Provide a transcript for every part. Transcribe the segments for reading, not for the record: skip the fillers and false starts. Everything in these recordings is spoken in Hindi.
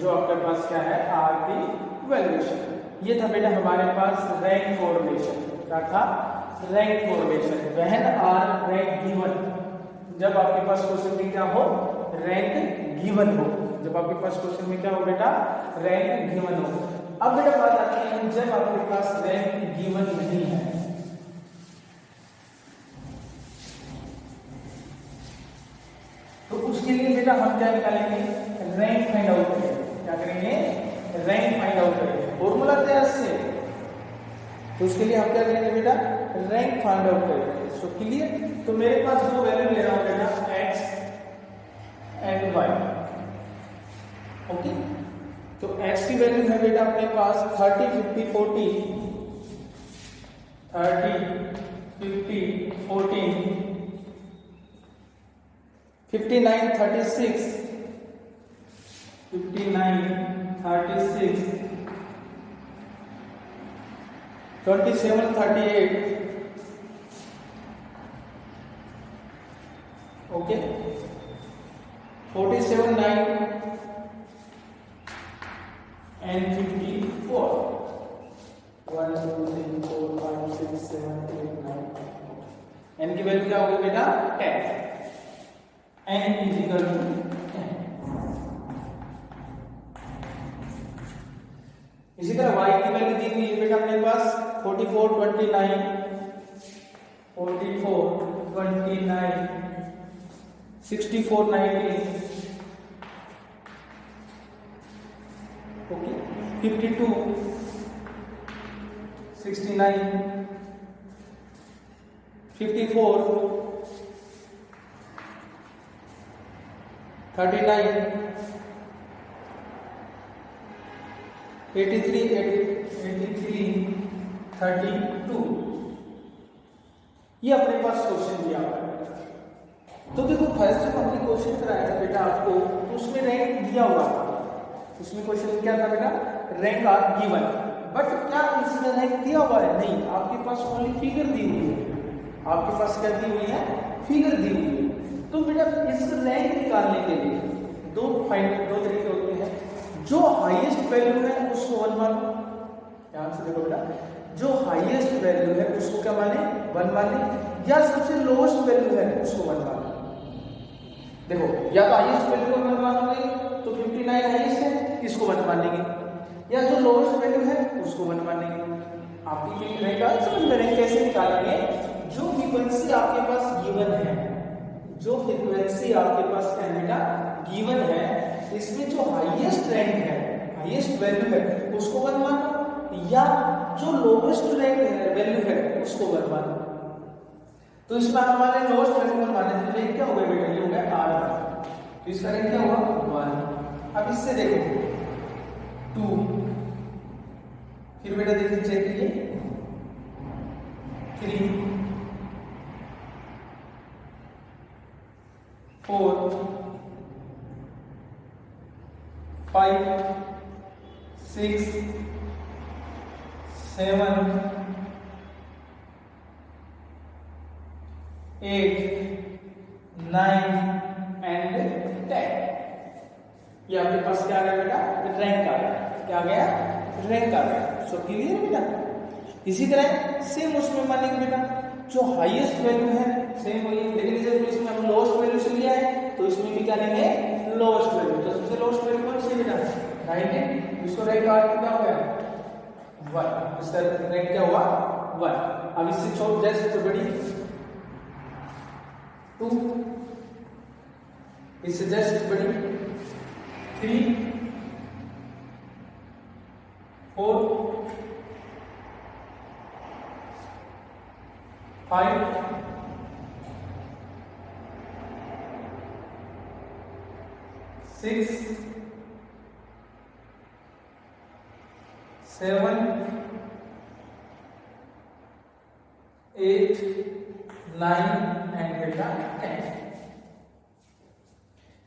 जो आपके पास क्या है आर की वैल्यूएशन। ये था बेटा हमारे पास रैंक कोरिलेशन। क्या था? Rank correlation. When are rank given, जब आपके पास क्वेश्चन में क्या हो? रैंक गिवन हो। जब आपके पास क्वेश्चन में क्या हो बेटा? रैंक गिवन हो। अब बेटा बात आती है जब आपके पास रैंक गिवन नहीं है, तो उसके लिए बेटा हम क्या निकालेंगे? रैंक फाइंड आउट करेंगे। क्या करेंगे? रैंक फाइंड आउट करेंगे। फॉर्मूला क्या है इससे? तो उसके लिए हम क्या करेंगे बेटा? रैंक फाइंड आउट करेंगे। So clear? तो मेरे पास दो वैल्यू ले रहा हूं बेटा, x एंड y। ओके, तो x की वैल्यू है बेटा अपने पास 30, 50, 40, 30, 50, 40, 59, 36, 59, 36, 27, 38, ओके, 47, 9 and 54. 1, 2, 3, 4, 5, 6, 7, 8, 9. n की वैल्यू क्या होगी बेटा? 10. n is equal to 10. इसी तरह y की वैल्यू दी हुई है बेटा अपने पास 44, 29, 44, 29, 64, 19, ओके, 52, 69, 54, 39, 83, 32। ये अपने पास क्वेश्चन दिया हुआ है। तो देखो फर्स्ट जब हमने क्वेश्चन कराया था बेटा आपको, तो उसमें रैंक दिया हुआ था। उसमें क्वेश्चन क्या था बेटा? Rank are given. बट क्या इसमें रैंक दिया हुआ है? नहीं, आपके पास ओनली फिगर दी हुई है। आपके पास क्या दी हुई है? फिगर दी हुई है। तो बेटा इस रैंक निकालने के लिए दो तरीके होते हैं। जो हाईएस्ट वैल्यू है उसको 1 मानो। ध्यान से देखो बेटा, जो हाईएस्ट वैल्यू है उसको क्या माने? 1 माने, या सबसे लोएस्ट वैल्यू है उसको 1 माने। देखो, या तो हाईएस्ट वैल्यू को 1 मानोगे तो 59 हाईएस्ट है, इसको 1 मानेंगे, या जो लोएस्ट वैल्यू है उसको 1 मानेंगे। आपकी रैंक का समझ में रैंक कैसे निकालेंगे? जो फ्रीक्वेंसी आपके पास गिवन है, जो फ्रीक्वेंसी आपके पास क्या है बेटा? गिवन है, इसमें जो हाईएस्ट रैंक है, हाईएस्ट वैल्यू है उसको 1 मानो, या जो लोएस्ट रैंक है वैल्यू है उसको 1 मानो। तो इसमें हमारे लोएस्ट वैल्यू 1 माने तो ये क्या हो गया बेटा? ये हो गया r1। तो इसका रैंक क्या हुआ? 1। अब इससे देखो 2, फिर बेटा देखिए चेक कीजिए 3, 4, 5, 6, 7, 8, 9 एंड 10। ये आपके पास क्या आ गया बेटा? रैंक आ गया। क्या आ गया? रैंक आ गया। सो क्लियर बेटा? इसी तरह सेम उसमें मानेंगे बेटा, जो हाईएस्ट वैल्यू है सेम वही, लेकिन जब इसमें हम लोएस्ट वैल्यू से लिया है तो इसमें भी क्या लेंगे? Lowest value. तो सबसे लोएस्ट वैल्यू कौन सी बेटा? 19। इसको रैंक आ क्या हो गया? 1। इसका रैंक क्या हुआ? 1। अब इससे छोड़ जैसे बड़ी 2, इससे जस्ट बड़ी 3, 4, 5, 6, 7, 8, 9 एंड बेटा 10।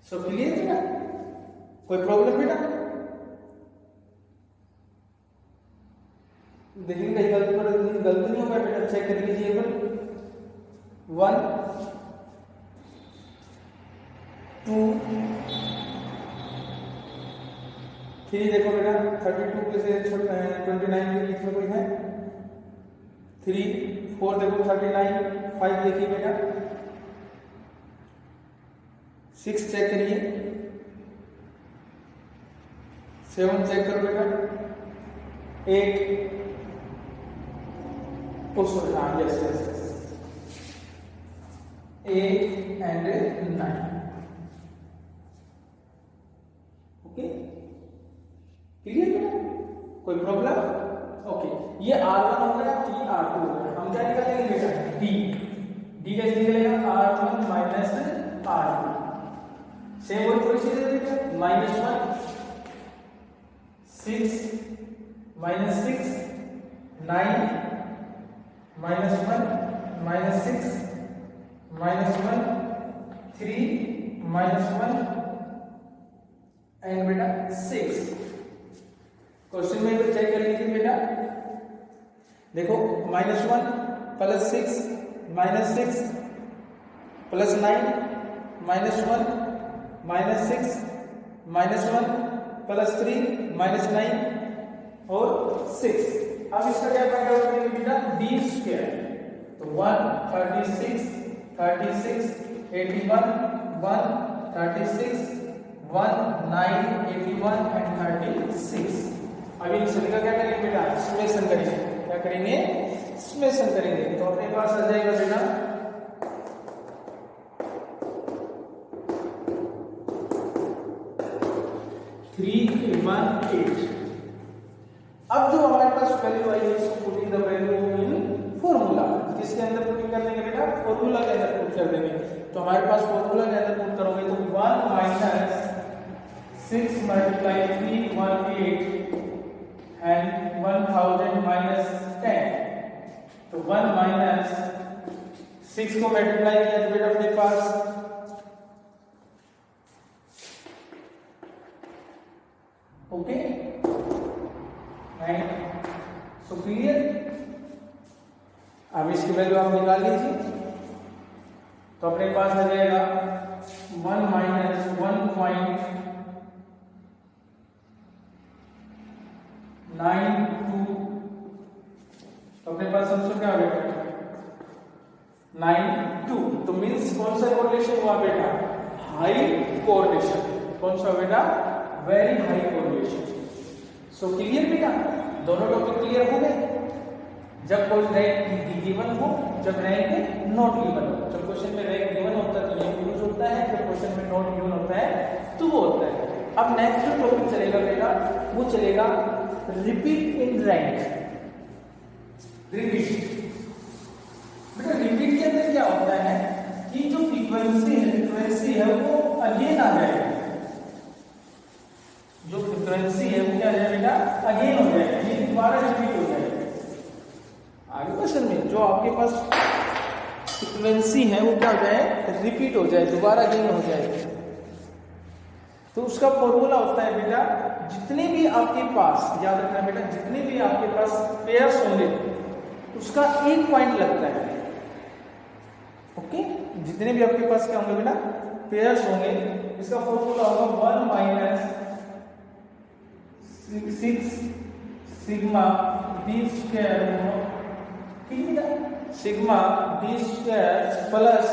सो क्लियर बेटा? कोई प्रॉब्लम बेटा? देखिए कहीं गलती नहीं होगा बेटा, चेक कर लीजिए। 1, 2, 3 देखो बेटा 32 से 29 के बीच में कोई है 3 4 देखो 39 5 देखिए बेटा 6 चेक करिए 7 चेक करो बेटा 8 सॉरी हाँ yes yes 8 and 9 okay clear बेटा कोई प्रॉब्लम ओके ये R1 हो गया ये R2 हो गया हम क्या निकालेंगे बेटा D कैसे निकलेगा R1 माइनस R2 सेम वही प्रोसीजर है बेटा -1 6 -6 9 -1 -6 -1 3 -1 एंड बेटा 6 क्वेश्चन में चेक कर लीजिए बेटा देखो -1 प्लस 6 -6 प्लस 9 -1 -6 -1 प्लस 3 -9 और 6 अब इसका क्या फाइंड आउट करेंगे बेटा d स्क्वायर तो 1 36 36 81 1 36 1 9 81 and 36 अब इन सभी का क्या करेंगे बेटा समेशन करेंगे क्या करेंगे समेशन करेंगे तो अपने पास आ जाएगा बेटा 318 अब जो हमारे पास वैल्यू आई है इसको putting the value in formula किसके अंदर पुटिंग कर देंगे बेटा फॉर्मूला के अंदर पुट कर देंगे तो हमारे पास फॉर्मूला के अंदर पुट करोगे तो 1 माइनस 6 मल्टीप्लाई 3 18 and 1000 minus 10 तो 1 माइनस 6 को मल्टीप्लाई किया तो बेटा अपने पास ओके राइट सो क्लियर अब इसकी वैल्यू आप निकाल लीजिए तो अपने पास आ जाएगा 1 माइनस 1.92 तो अपने पास आंसर क्या आ गया 92 तो मींस कौन सा कोरिलेशन हुआ बेटा हाई कोरिलेशन कौन सा बेटा very high correlation so clear बेटा दोनों टॉपिक क्लियर हो गए जब कोई रैंक गिवन हो जब रैंक नॉट गिवन हो जब क्वेश्चन में रैंक गिवन होता है तो ये यूज होता है जब क्वेश्चन में नॉट गिवन होता है तो वो होता है अब नेक्स्ट जो टॉपिक चलेगा बेटा वो चलेगा रिपीट इन रैंक रिपीट बेटा रिपीट के अंदर क्या होता है कि जो फ्रीक्वेंसी है वो अगेन आ जाएगी जो फ्रीक्वेंसी है वो क्या आ जाएगा बेटा अगेन हो जाएगा ये दोबारा रिपीट हो जाएगा आगे क्वेश्चन में जो आपके पास फ्रीक्वेंसी है वो क्या हो जाए रिपीट हो जाए दोबारा अगेन हो जाए तो उसका फॉर्मूला होता है बेटा जितने भी आपके पास याद रखना बेटा जितने भी आपके पास पेयर्स होंगे उसका एक पॉइंट लगता है ओके जितने भी आपके पास क्या होंगे बेटा पेयर्स होंगे इसका फॉर्मूला होगा 1 माइनस 6 सिग्मा बी स्क्वायर ठीक है बेटा sigma b square plus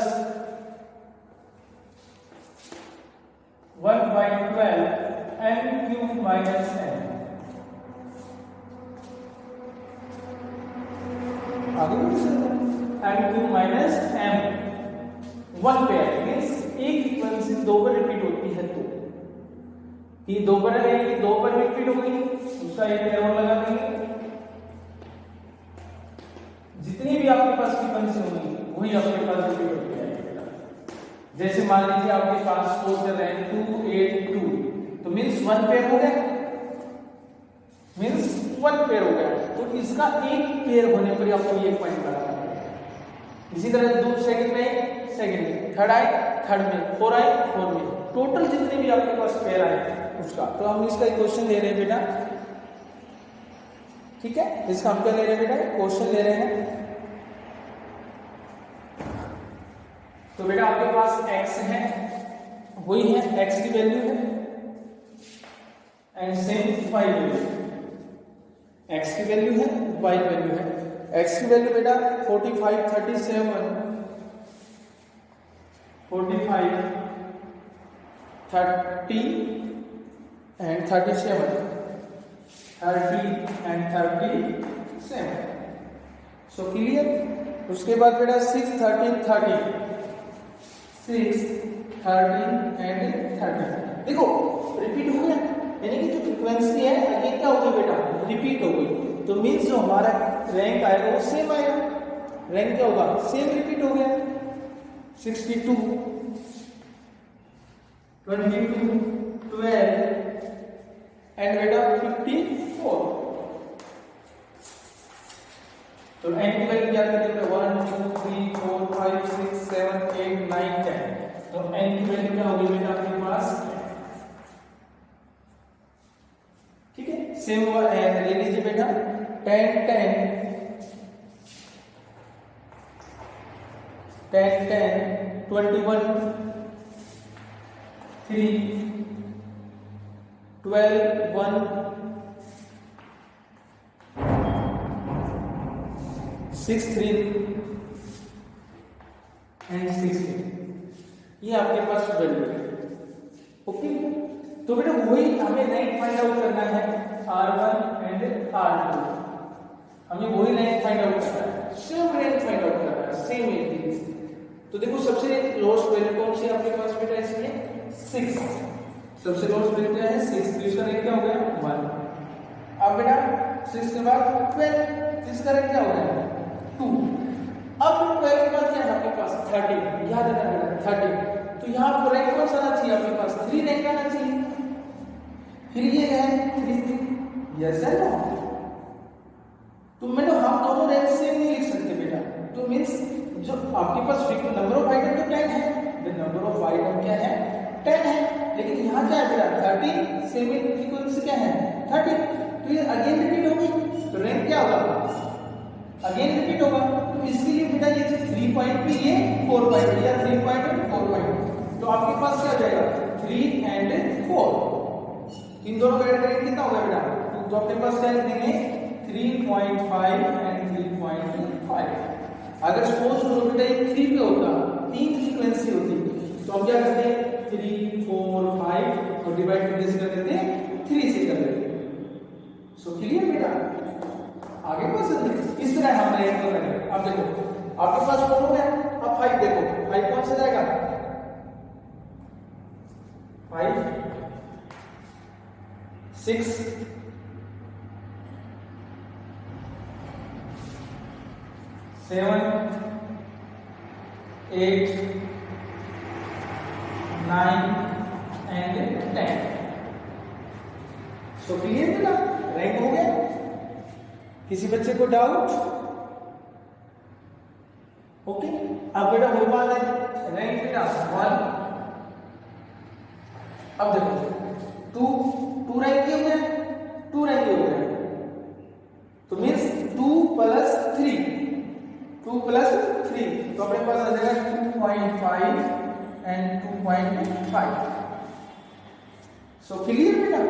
1/12 m cube minus n आगे बढ़ सकते हैं m cube minus m one pair means एक फ्रीक्वेंसी दो बार रिपीट होती है तो ये दो बार है दो बार रिपीट हो गई उसका एक पेयर और लगा देंगे जितनी भी आपके पास फ्रीक्वेंसी होगी वही आपके पास रिपीट होती है जैसे मान लीजिए आपके पास फोर चल रहे हैं 282 तो मींस वन पेयर हो गया मींस वन पेयर हो गया तो इसका एक पेयर होने पर आपको ये पॉइंट लगाना है इसी तरह दो सेकंड में सेकंड में थर्ड आए थर्ड में फोर आए फोर में टोटल जितने भी आपके पास पेयर आए उसका तो हम इसका क्वेश्चन ले रहे हैं बेटा ठीक है इसका हम क्या ले रहे हैं बेटा क्वेश्चन ले रहे हैं तो बेटा आपके पास x है वही है x की वैल्यू है and same y value. X की वैल्यू है, वाई वैल्यू है। एक्स की वैल्यू बेटा 45 37 45 30 एंड 37 30 एंड 37। So clear. उसके बाद बेटा 6 13 30 6 13 एंड 30। देखो रिपीट हो गया, यानी कि जो फ्रीक्वेंसी है ये क्या हो गई बेटा, रिपीट हो गई। तो मीन्स जो हमारा रैंक आएगा वो सेम आएगा। रैंक क्या होगा, सेम रिपीट हो गया। 62 22 12 एंड बेटा 54। तो एन की वैल्यू क्या करेंगे, 1 2 3 4 5 6 7 8 9 10। तो एन की वैल्यू क्या होगी बेटा आपके पास, ठीक है। सेम ले लीजिए बेटा 10 10 10 10 21 3 12 1 6 3 एंड 16। ये आपके पास वैल्यू है। ओके, तो बेटा वही हमें रैंक फाइंड आउट करना है, R1 एंड R2। हमें वही रैंक फाइंड आउट करना है, सेम रैंक फाइंड आउट करना है, सेम एक। तो देखो सबसे लोएस्ट वैल्यू कौन सी आपके पास बेटा, इसमें 6। सबसे लोएस्ट वैल्यू क्या है 6, तो इसका रैंक क्या हो गया 1। अब बेटा 6 के बाद 12, तो इसका रैंक क्या हो गया 2। अब 12 के बाद क्या है आपके पास 13, याद रखना बेटा 13। तो यहाँ पर रैंक कौन सा आना चाहिए आपके पास, 3 रैंक आना चाहिए। फिर ये है 3 3, यस है ना। तो मैंने हम दोनों रैंक सेम नहीं लिख सकते बेटा। तो मींस जो आपके पास नंबर ऑफ आइटम तो 10 है, नंबर ऑफ आइटम क्या है 10 है, लेकिन यहाँ क्या है बेटा 13, सेम फ्रीक्वेंसी क्या है 13। तो ये अगेन रिपीट होगी, तो रैंक क्या होगा अगेन रिपीट होगा। तो इसके लिए बेटा ये 3 पॉइंट पे ये 4 पॉइंट या 3 पॉइंट और 4 पॉइंट, तो आपके पास क्या हो जाएगा 3 एंड 4। इन दोनों का ऐड करेंगे कितना होगा बेटा, तो अपने पास क्या लिख देंगे 3.5 एंड 3.5। अगर सपोज करो बेटा ये 3 पे होता, 3 फ्रीक्वेंसी होती, तो हम क्या करते हैं 3 4 5 और डिवाइड करके कर देते हैं 3 से कर देते हैं। सो क्लियर बेटा, आगे क्वेश्चन इस तरह हम रैंक करेंगे। अब देखो आपके पास 4 हो गया, अब 5 देखो 5 कौन सा जाएगा 5 6 7 8 9 एंड 10। सो क्लियर बेटा, रैंक हो गया। किसी बच्चे को डाउट? ओके, अब बेटा वही बात है रैंक बेटा 1। अब देखो 2 रैंक हो गया, 2 रैंक हो गया, तो मींस 2 प्लस 3 2 प्लस 3, तो अपने पास आ जाएगा 2.5 एंड 2.5। सो क्लियर बेटा,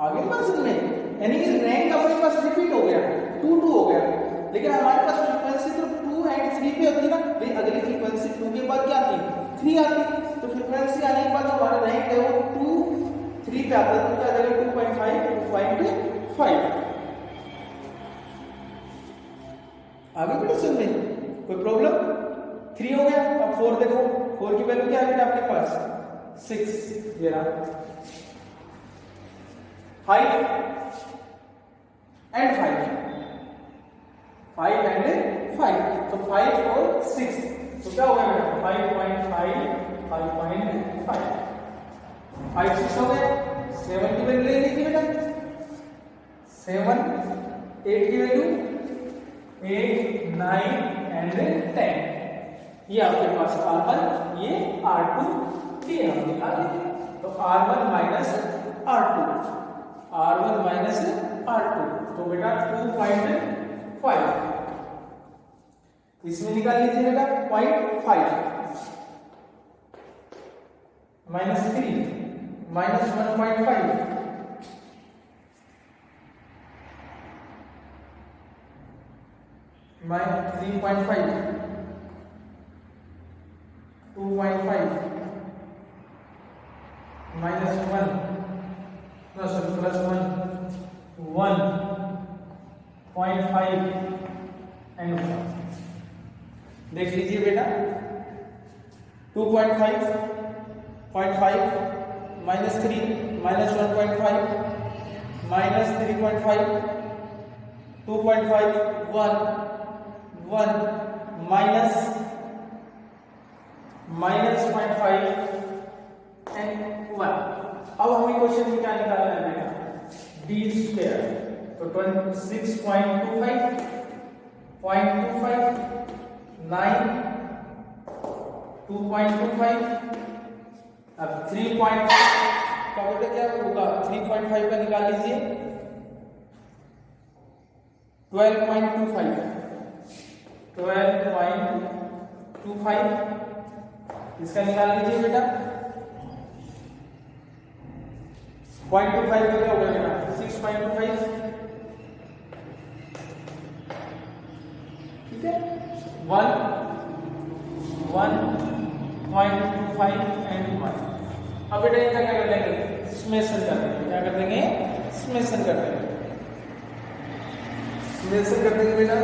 आगे क्वेश्चन में यानी कि रैंक अपने पास रिपीट हो गया 2 2 हो गया, लेकिन हमारे पास फ्रीक्वेंसी तो 2 एंड 3 पे होती ना, भाई अगली फ्रीक्वेंसी 2 के बाद क्या आती 3 आती। तो फ्रीक्वेंसी आने के बाद हमारा रैंक है वो 2 3 पे आता है, तो क्या आ जाएगा 2.5 2.5। आगे क्वेश्चन में कोई प्रॉब्लम? 3 हो गया। अब 4 देखो, 4 की वैल्यू क्या है बेटा आपके पास 6, ये रहा 5 एंड 5 एंड 5, तो 5 और 6, तो क्या हो गया बेटा 5.5 5.5 5 6 हो गया। 7 की वैल्यू ले लीजिए बेटा, 7 8 की वैल्यू 8 9 एंड 10। ये आपके पास R1, ये R2, ये हम निकाल लेंगे। तो R1 minus R2, R1 minus R2, तो बेटा 2.5, इसमें निकाल लीजिए बेटा 0.5 minus 3 minus 1.5 3.5, 2.5 minus 1, no sorry plus 1, 1.5 and 1. देख लीजिए बेटा 2.5 0.5 minus 3 minus 1.5 minus 3.5 2.5 1 minus 0.5 and 1. अब हमें क्वेश्चन में क्या निकालना है बेटा d स्क्वायर तो 26.25 0.25 9 2.25 अब 3.5 का बेटा क्या होगा 3.5 का निकाल लीजिए 12.25 इसका निकाल लीजिए बेटा 0.25 का क्या होगा बेटा 6.25 ठीक है 1.25 एंड 1. अब बेटा इनका क्या कर लेंगे समेशन कर देंगे क्या कर देंगे समेशन कर देंगे समेशन कर देंगे बेटा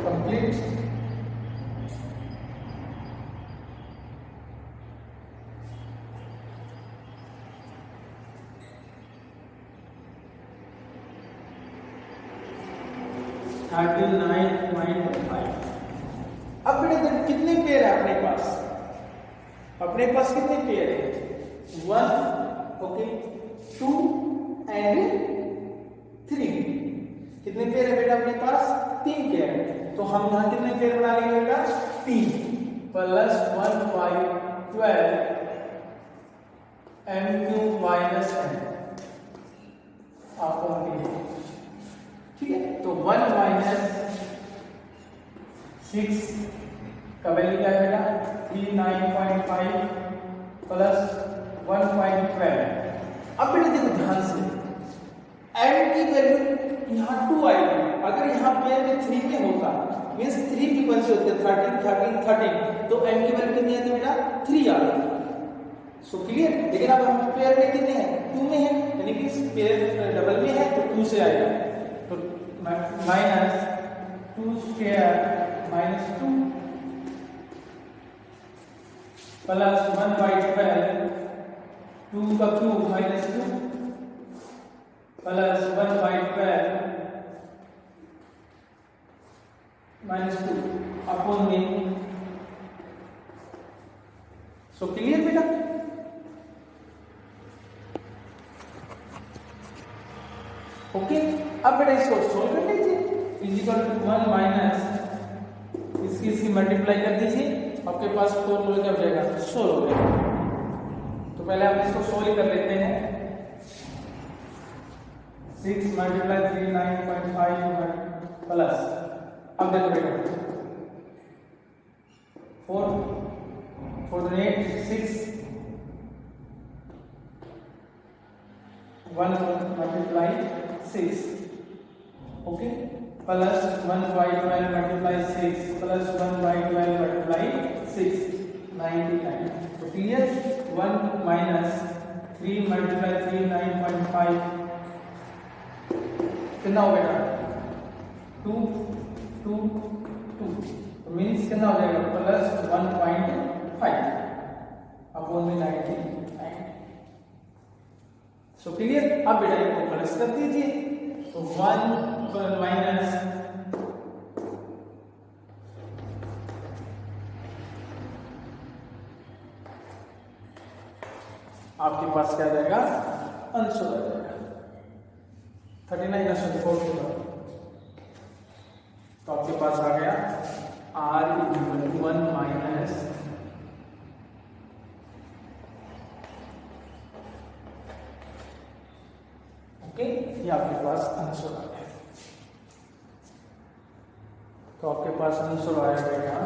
कंप्लीट अब बेटा देखो कितने पेयर है अपने पास कितने पेयर है 1 ओके 2 एंड 3 कितने पेयर है बेटा अपने पास 3 पेयर है तो हम यहां कितने पेयर बना लेंगे बेटा 3 plus 1 by 12 m³ minus n आपको ठीक है तो 1 माइनस 6 का वैल्यू क्या है बेटा 39.5 प्लस 1.12. अब बेटा देखो ध्यान से m की वैल्यू यहाँ 2 आएगी अगर यहाँ पेयर में 3 में होता मींस 3 फ्रीक्वेंसी होते 13 13 13 तो m की वैल्यू कितनी आती बेटा 3 आ गई सो क्लियर. लेकिन अब हम पेयर में कितने हैं 2 में है यानी कि पेयर डबल में है तो 2 से आएगा तो माइनस 2 स्क्वायर माइनस 2 प्लस 1/12 2 का cube minus 2 plus 1/12 minus 2 upon में सो क्लियर बेटा ओके. अब बेटा इसको सोल्व कर लीजिए इक्वल टू 1 माइनस इसकी मल्टीप्लाई कर दीजिए आपके पास फॉर्मूला क्या हो जाएगा 16 हो जाएगा. तो पहले आप इसको सोल्व कर लेते हैं 6 मल्टीप्लाई 39.5 प्लस अब देखो बेटा 4 8 6 1 multiply 6 okay plus 1/12 multiply 6 plus 1/12 multiply 6 99. तो क्लियर 1 माइनस 3 मल्टीप्लाई 39.5 कितना हो गया 2 2 2 तो मींस कितना हो जाएगा प्लस 1.5 अपॉन में 99. So clear. अब बेटा इसको प्लस कर दीजिए तो 1 माइनस आपके पास क्या जाएगा आंसर आ जाएगा 39 तो आपके पास आ गया r = 1 माइनस ओके ये आपके पास आंसर आ गया. तो आपके पास आंसर आएगा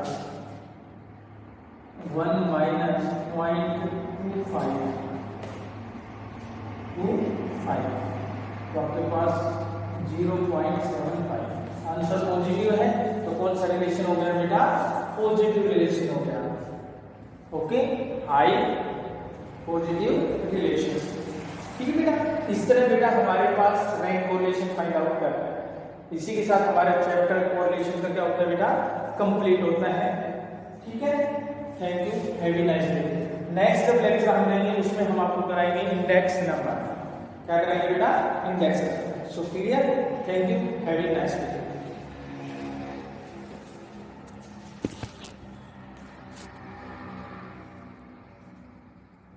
1 माइनस 0.25 तो आपके पास 0.75 आंसर पॉजिटिव है, तो कौन सा रिलेशन हो गया बेटा, पॉजिटिव रिलेशन हो गया। Okay, high positive relation. ठीक है बेटा, इस तरह बेटा हमारे पास रैंक कोरिलेशन फाइंड आउट करना है। इसी के साथ हमारा चैप्टर कोरिलेशन का क्या होता है बेटा, कंप्लीट होता है। ठीक है, thank you, have a nice day. Next जब लेक्चर हम लेंगे उसमें हम आपको कराएंगे इंडेक्स नंबर। क्या कराएंगे बेटा, index. So clear, thank you, have a nice day.